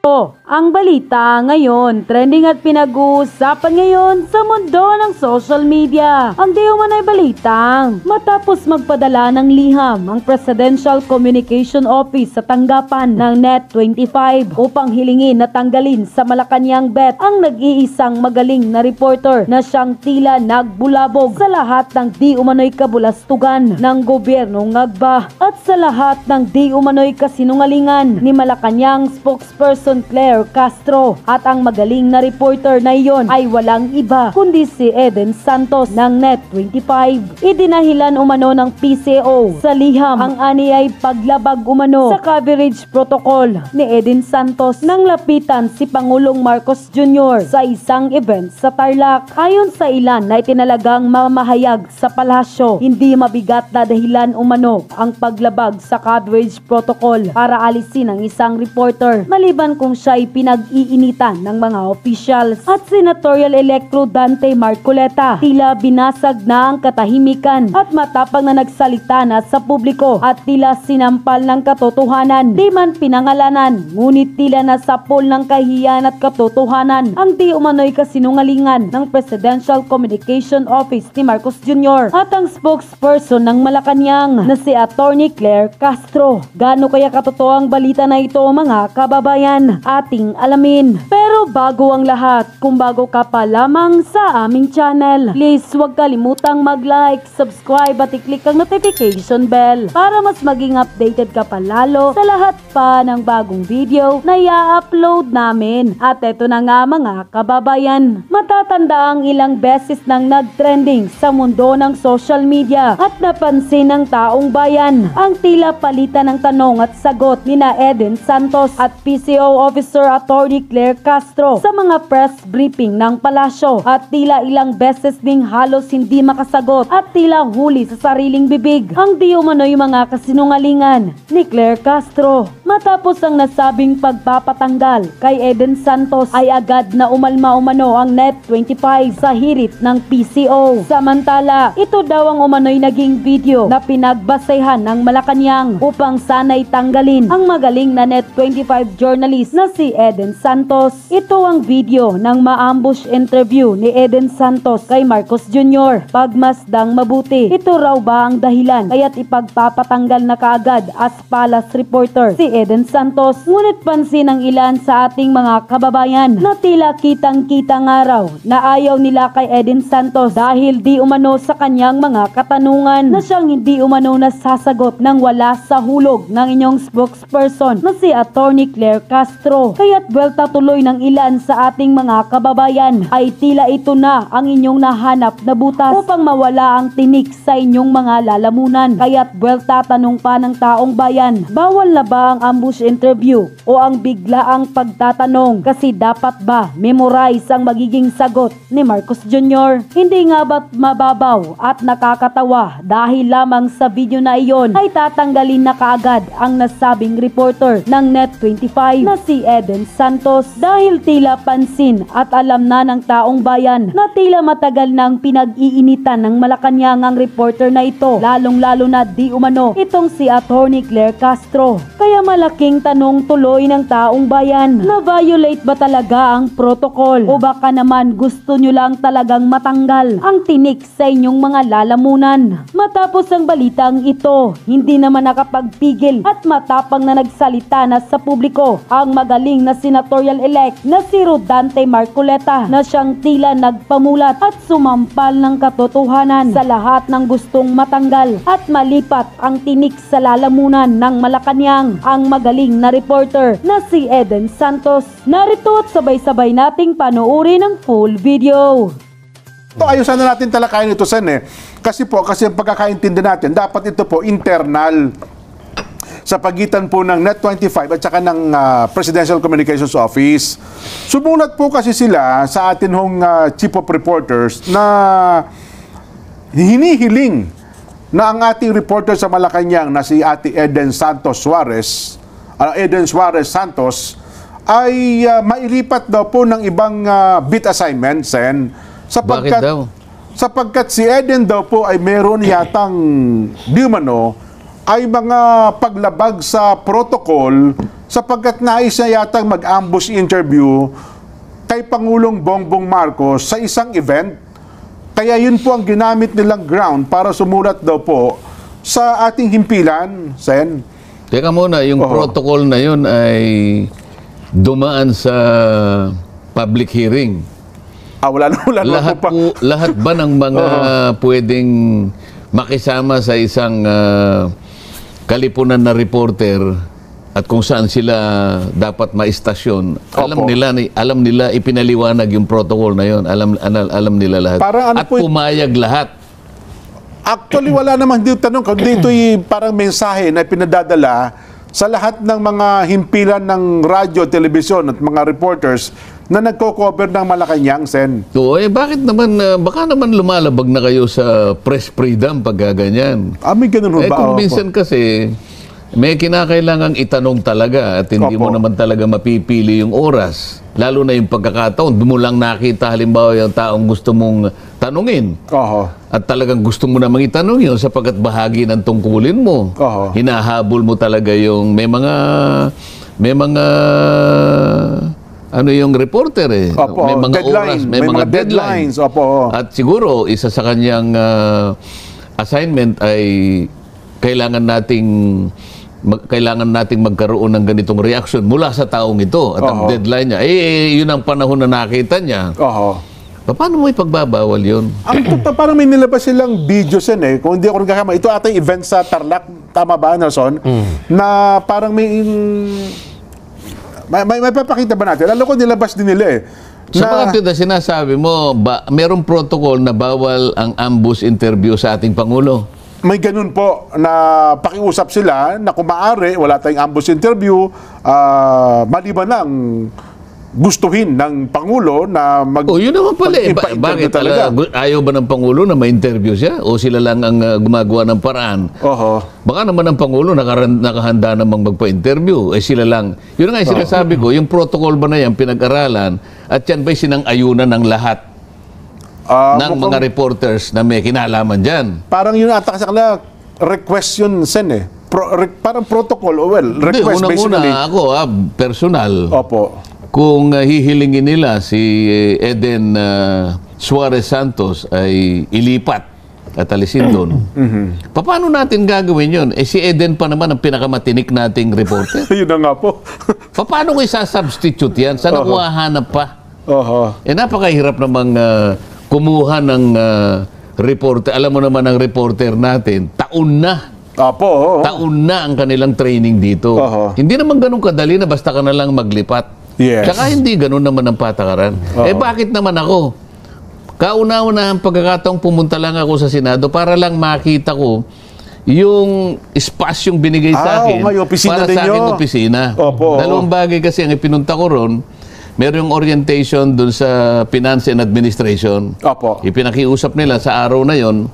Ang balita ngayon, trending at pinag-uusapan ngayon sa mundo ng social media. Ang di umano'y balitang matapos magpadala ng liham ang Presidential Communication Office sa tanggapan ng Net25 upang hilingin na tanggalin sa Malacanang Bet ang nag-iisang magaling na reporter na siyang tila nagbulabog sa lahat ng di umano'y kabulastugan ng gobyernong Ngagba at sa lahat ng di umano'y kasinungalingan ni Malacanang spokesperson Claire Castro, at ang magaling na reporter na iyon ay walang iba kundi si Eden Santos ng Net25. Idinahilan umano ng PCO sa liham ang ani ay paglabag umano sa coverage protocol ni Eden Santos nang lapitan si Pangulong Marcos Jr. sa isang event sa Tarlac. Ayon sa ilan na itinalagang mamahayag sa palasyo, hindi mabigat na dahilan umano ang paglabag sa coverage protocol para alisin ang isang reporter maliban kung siya ay pinag-iinitan ng mga officials. At Senatorial-elect Rodante Marcoleta tila binasag na ang katahimikan at matapang na nagsalita na sa publiko at tila sinampal ng katotohanan. Di man pinangalanan, ngunit tila nasapol ng kahiyan at katotohanan ang di umano'y kasinungalingan ng Presidential Communication Office ni Marcos Jr. at ang spokesperson ng Malacanang na si Attorney Claire Castro. Gaano kaya katotoo ang balita na ito, mga kababayan? Ating alamin. Pero bago ang lahat, kung bago ka pa lamang sa aming channel, please huwag kalimutang mag-like, subscribe at i-click ang notification bell para mas maging updated ka pa lalo sa lahat pa ng bagong video na i-upload namin. At eto na nga, mga kababayan, matatanda ang ilang beses nang nag-trending sa mundo ng social media at napansin ng taong bayan ang tila palitan ng tanong at sagot ni na Eden Santos at PCO Officer Attorney Claire Castro sa mga press briefing ng palasyo, at tila ilang beses ding halos hindi makasagot at tila huli sa sariling bibig ang di umano'y mga kasinungalingan ni Claire Castro. Matapos ang nasabing pagpapatanggal kay Eden Santos ay agad na umalma umano ang Net25 sa hirit ng PCO. Samantala, ito daw ang umano'y naging video na pinagbasehan ng Malacanang upang sana'y tanggalin ang magaling na Net25 journalist na si Eden Santos. Ito ang video ng ma-ambush interview ni Eden Santos kay Marcos Jr. Pagmasdang mabuti, ito raw ba ang dahilan kaya't ipagpapatanggal na kaagad as palace reporter si Eden Santos? Ngunit pansin ng ilan sa ating mga kababayan na tila kitang-kita nga raw na ayaw nila kay Eden Santos dahil di umano sa kanyang mga katanungan na siyang hindi umano nasasagot nang wala sa hulog ng inyong spokesperson na si Attorney Claire Castro. Kaya't buwelta tuloy ng ilan sa ating mga kababayan ay tila ito na ang inyong nahanap na butas upang mawala ang tinik sa inyong mga lalamunan. Kaya't buwelta tanong pa ng taong bayan, bawal na ba ang ambush interview o ang biglaang pagtatanong? Kasi dapat ba memorize ang magiging sagot ni Marcos Jr.? Hindi nga ba't mababaw at nakakatawa dahil lamang sa video na iyon ay tatanggalin na kaagad ang nasabing reporter ng Net25 na si Eden Santos dahil tila pansin at alam na ng taong bayan na tila matagal nang pinag-iinitan ng Malacanang ang reporter na ito, lalong-lalo na di umano itong si Attorney Claire Castro. Kaya malaking tanong tuloy ng taong bayan, na violate ba talaga ang protocol o baka naman gusto nyo lang talagang matanggal ang tinik sa inyong mga lalamunan? Matapos ang balitang ito, hindi naman nakapagpigil at matapang na nagsalita na sa publiko ang magaling na senatorial-elect na si Rodante Marcoleta na siyang tila nagpamulat at sumampal ng katotohanan sa lahat ng gustong matanggal at malipat ang tinik sa lalamunan ng Malacanang ang magaling na reporter na si Eden Santos. Narito at sabay-sabay nating panoorin ang full video. Ito, ayusan na natin talakayin ito, Sen, eh. Kasi ang pagkakaintindi natin, dapat ito po internal sa pagitan po ng Net25 at saka ng Presidential Communications Office. Sumulat po kasi sila sa atin hong Chief of Reporters na hinihiling na ang ating reporter sa Malacanang na si Ate Eden Suarez Santos ay mailipat daw po ng ibang beat assignment, Sen. Bakit daw? Sapagkat si Eden daw po ay meron yatang di umano ay mga paglabag sa protocol sapagkat nais na yatang mag-ambush interview kay Pangulong Bongbong Marcos sa isang event. Kaya yun po ang ginamit nilang ground para sumulat daw po sa ating himpilan, Sen. Teka muna, yung protocol na yun ay dumaan sa public hearing. Wala Lahat pa. lahat ba ng mga pwedeng makisama sa isang kalipunan na reporter at kung saan sila dapat maistasyon, alam nila ipinaliwanag yung protocol na yun. Alam nila lahat. Parang at pumayag lahat. Actually, wala namang dito tanong. Dito'y parang mensahe na pinadadala sa lahat ng mga himpilan ng radyo, telebisyon at mga reporters na nagko-cover ng Malacanang, Sen. So, bakit naman, baka naman lumalabag na kayo sa press freedom pag ganyan. May ganun ba? Kung minsan kasi, may kinakailangang itanong talaga at hindi mo naman talaga mapipili yung oras. Lalo na yung pagkakataon, doon mo lang nakita halimbawa yung taong gusto mong tanungin. At talagang gusto mo namang itanong yun sapagkat bahagi ng tungkulin mo. Hinahabol mo talaga yung may mga ano yung reporter eh. May mga oras, may mga deadlines. At siguro, isa sa kanyang assignment ay kailangan nating magkaroon ng ganitong reaction mula sa taong ito. At ang deadline niya, yun ang panahon na nakita niya. Paano mo ipagbabawal yun? Parang may nilabas silang video, Sen, eh. Kung hindi ako nagkakama, ito ata yung event sa Tarlac, tama ba, Nelson? Na parang may papakita ba natin? Alam ko nilabas din nila eh. Sa mga tida, sinasabi mo, merong protocol na bawal ang ambush interview sa ating Pangulo? May ganun po na pakiusap sila na kung maaari, wala tayong ambush interview, maliban lang gustuhin ng Pangulo na yun naman pala eh. Bakit talaga? Ayaw ba ng Pangulo na ma-interview siya? O sila lang ang gumagawa ng paraan? Baka naman ang Pangulo nakahanda namang magpa-interview. Sila lang. Yun nga yung sinasabi ko, yung protocol ba na yan pinag-aralan at yan ba'y sinang-ayunan ng lahat ng mga reporters na may kinalaman dyan? Parang yun ata kasi kanila request yun, Sen, eh. Parang protocol, request basically. Unang-una ako, personal. Kung hihilingin nila si Eden Suarez Santos ay ilipat at alisin doon. Paano natin gagawin yun? Si Eden pa naman ang pinakamatinik nating reporter. Yun na nga po. Paano ko isa-substitute yan? Saan ako hahanap pa? Napakahirap namang kumuha ng reporter. Alam mo naman ang reporter natin, taon na. Taon na ang kanilang training dito. Hindi naman ganun kadali na basta ka na lang maglipat. Tsaka hindi ganun naman ang patakaran. Bakit naman ako? Kauna-una ang pagkakataong pumunta lang ako sa Senado para lang makita ko yung espasyong binigay sa akin para sa aking opisina. Dalawang bagay kasi ang ipinunta ko ron. Merong orientation dun sa Finance and Administration. Ipinakiusap nila sa araw na yon,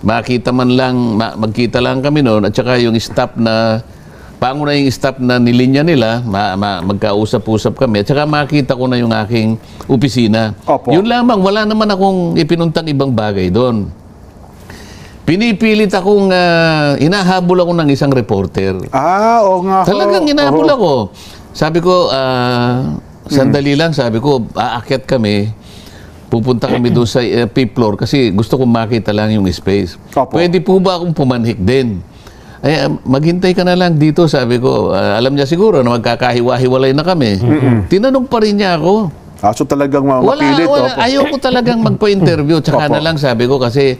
magkita lang kami noon at saka yung staff na pangunahing staff na nilinya nila, magkausap-usap kami at saka makita ko na yung aking opisina. Yun lamang, wala naman akong ipinuntang ibang bagay doon. Pinipilit akong, hinahabol ako ng isang reporter. Talagang hinahabol ako. Sabi ko, sandali lang, sabi ko, aakyat kami, pupunta kami doon sa fifth floor kasi gusto kong makita lang yung space. Pwede po ba akong pumanhik din? Maghintay ka na lang dito, sabi ko. Alam niya siguro na magkakahiwa-hiwalay na kami. Tinanong pa rin niya ako. So talagang mapilit. Ayoko talagang magpa-interview. Tsaka na lang sabi ko kasi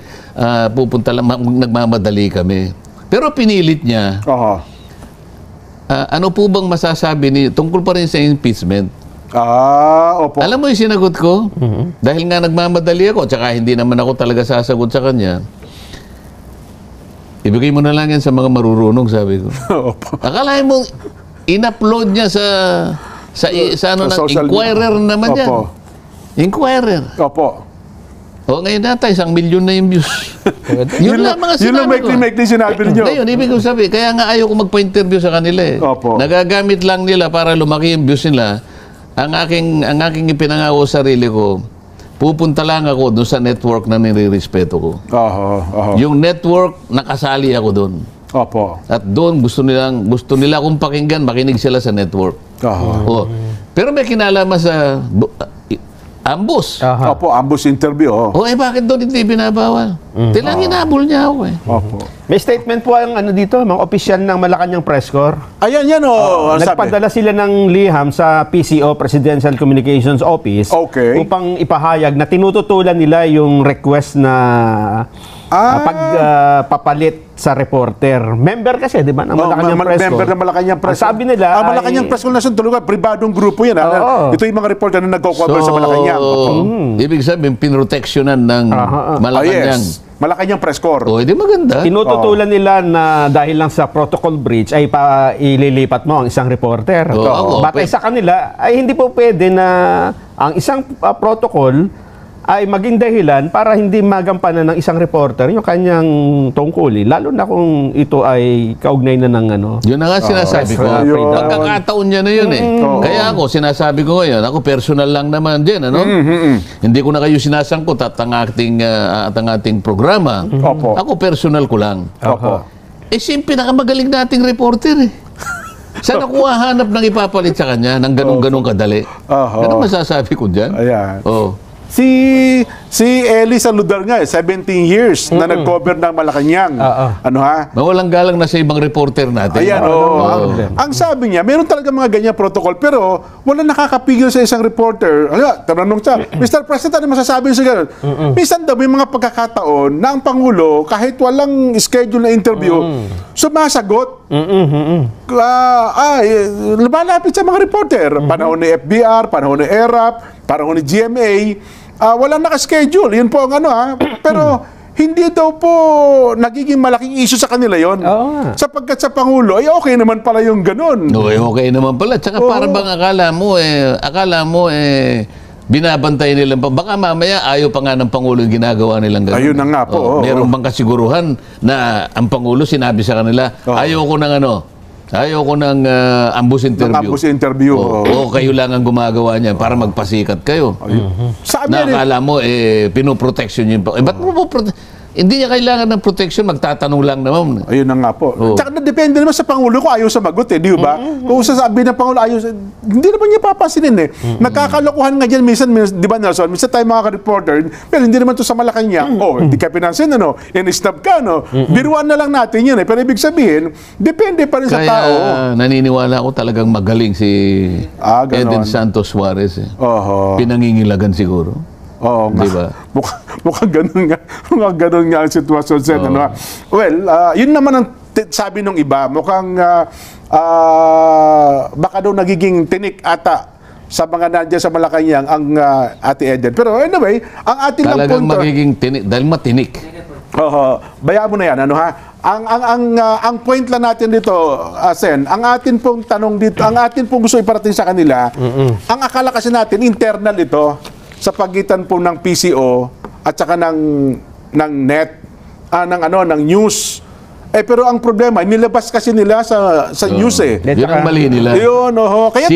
pupunta lang, nagmamadali kami. Pero pinilit niya. Ano po bang masasabi niyo tungkol pa rin sa impeachment? Alam mo yung sinagot ko? Dahil nga nagmamadali ako, tsaka hindi naman ako talaga sasagot sa kanya. Ibigay mo na lang yan sa mga marurunong, sabi ko. Akalain mo, in-upload niya sa Inquirer naman yan. Inquirer. Ngayon nata, 1 milyon na yung views. Yun lang mga sinabi ko. Yun lang maikli sinabi ninyo. Ngayon, ibig ko sabi, kaya nga ayaw ko magpa-interview sa kanila eh. Nagagamit lang nila para lumaki yung views nila. Ang aking ipinangako sa sarili ko, pupunta lang ako doon sa network na nire-respeto ko. Yung network, nakasali ako doon. Opo. At doon gusto nila kung pakinggan, makinig sila sa network. Oh. Pero may kinalaman sa ambush. Opo, ambush interview. Bakit doon hindi binabawal? Tilang hinabol niya ako eh. Opo. May statement po ang dito, mga opisyal ng Malacanang Press Corps. Ayan, yan sabi. Nagpadala sila ng liham sa PCO, Presidential Communications Office, Okay. upang ipahayag na tinututulan nila yung request na pagpapalit sa reporter. Member kasi, di ba, ng Malacanang Press Corps. Member ng Malacanang Press Corps. Sabi nila Malacanang Press Corps na tulugan, pribadong grupo yan. Ito yung mga reporter na nagko-cover sa Malacanang. Ibig sabihin, pinroteksyonan ng Malacanang. Yes. Malacanang Press Corps. Hindi maganda. Tinututulan nila na dahil lang sa protocol breach ay ililipat mo ang isang reporter. Batay sa kanila ay hindi po pwede na ang isang protocol ay maging dahilan para hindi magampanan ng isang reporter yung kanyang tungkulin, lalo na kung ito ay kaugnay na ng ano. Yun na nga sinasabi ko. Pagkakataon niya na yun eh. Kaya ako, sinasabi ko ngayon, ako personal lang naman din, ano? Hindi ko na kayo sinasangkot at ang ating programa. Ako personal ko lang. Pinakamagaling nating reporter eh. Saan ako hahanap ng ipapalit sa kanya ng ganun-ganun kadali? Ano masasabi ko dyan? Ayan. Si Eli Saludar nga, 17 years na nag-cover ng Malacanang. Ano ha? Mawalang galang na sa ibang reporter natin. Ayan, ang sabi niya, meron talaga mga ganyan protocol, pero wala nakakapigil sa isang reporter. Tanong siya, Mr. President, ano masasabi sa gano'n? Minsan daw, may mga pagkakataon na ang Pangulo, kahit walang schedule na interview, sumasagot. Lumalapit sa mga reporter. Panahon ni FBR, panahon ni ERAP, panahon ni GMA, walang naka-schedule. Yun po ang pero hindi daw po nagiging malaking issue sa kanila yon. Sapagkat sa Pangulo, okay naman pala yung ganun. Okay naman pala. Tsaka para bang akala mo binabantay nilang baka mamaya ayaw pa nga ng Pangulo yung ginagawa nilang ganun. Ayun na nga po. Meron bang kasiguruhan na ang Pangulo sinabi sa kanila, ayaw ko ng ambush interview. Kayo lang ang gumagawa niya para magpasikat kayo. Nakakala mo, pinoprotection niyo. Ba't mo hindi niya kailangan ng protection, magtatanong lang naman. Ayun na nga po. Tsaka depende naman sa Pangulo kung ayaw sumagot di ba? Kung sasabi ng Pangulo ayaw, hindi naman niya papansinin Nagkakalokohan nga dyan minsan, di ba Nelson? Minsan tayo mga reporter, pero hindi naman to sa Malacanang. Hindi ka pinansin, in-snub ka, Biruan na lang natin yun Pero ibig sabihin, depende pa rin sa tao. Kaya naniniwala ako talagang magaling si Eden Santos Suarez. Pinangingilagan siguro. Diba? Mukhang ganun nga ang sitwasyon sa Well, yun naman ang sabi nung iba. Mukhang baka daw nagiging tinik ata sa mga nandiyan sa Malacanang ang Ate Eden. Pero anyway, ang ating lang talagang punto... magiging tinik, dahil matinik. Bayaan mo na yan, ang point lang natin dito, Sen, ang atin pong tanong dito, ang atin pong gusto iparating sa kanila, ang akala kasi natin, internal ito, sa pagitan po ng PCO at saka ng net ng news. Pero ang problema, nilabas kasi nila sa news Yun ang mali nila. Yun, kaya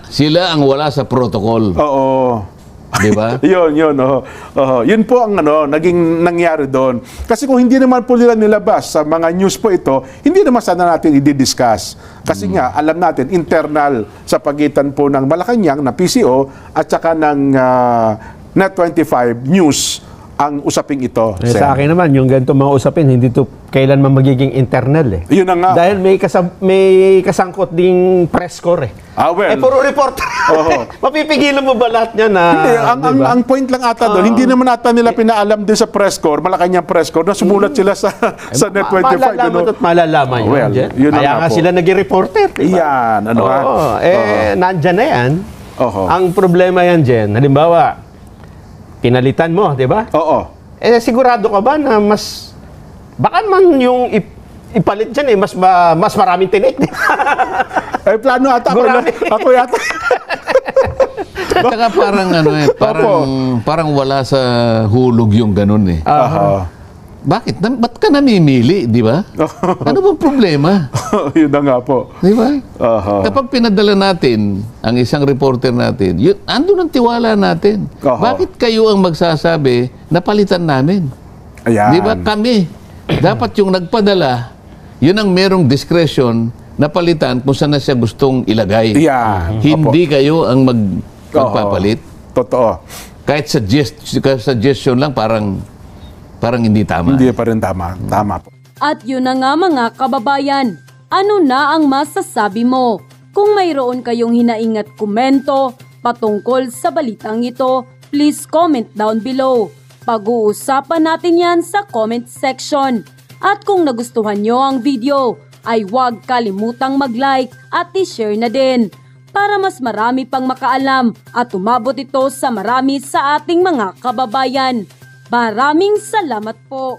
sila ang wala sa protocol. Di ba? Yun. Yun po ang naging nangyari doon. Kasi kung hindi naman po nila nilabas sa mga news po ito, hindi naman sana natin i-discuss. Kasi nga, alam natin, internal sa pagitan po ng Malacanang na PCO at saka ng Net25 News ang usaping ito. Sa akin naman, yung ganito mga usapin, hindi to kailanman magiging internal Yun na nga. Dahil may kasangkot ding press corps puro reporter. Mapipigilan mo ba lahat niya na... Hindi, ang point lang ata doon, hindi naman ata nila pinaalam din sa press corps, Malacanang Press Corps, na sumulat sila sa Net25. Malalaman yun. Kaya nga sila naging reporter. Yan. Nandyan na yan. Ang problema yan dyan, halimbawa, pinalitan mo, di ba? Sigurado ka ba na baka man yung ipalit dyan mas maraming tinik. Plano ata ako yata. Saka parang wala sa hulog yung ganun Bakit? Ba't ka namimili, di ba? Ano bang problema? Yun na nga po. Di ba? Kapag pinadala natin ang isang reporter natin, andun ang tiwala natin. Bakit kayo ang magsasabi na palitan namin? Ayan. Di ba? Kami. Dapat yung nagpadala, yun ang merong discretion na palitan kung saan na siya gustong ilagay. Yeah. Hindi kayo ang magpapalit. Totoo. Kahit suggestion lang, parang hindi tama. Hindi pa rin tama. Tama po. At yun na nga mga kababayan, ano na ang masasabi mo? Kung mayroon kayong hinaing at komento patungkol sa balitang ito, please comment down below. Pag-uusapan natin yan sa comment section. At kung nagustuhan nyo ang video, ay huwag kalimutang mag-like at i-share na din para mas marami pang makaalam at umabot ito sa marami sa ating mga kababayan. Maraming salamat po!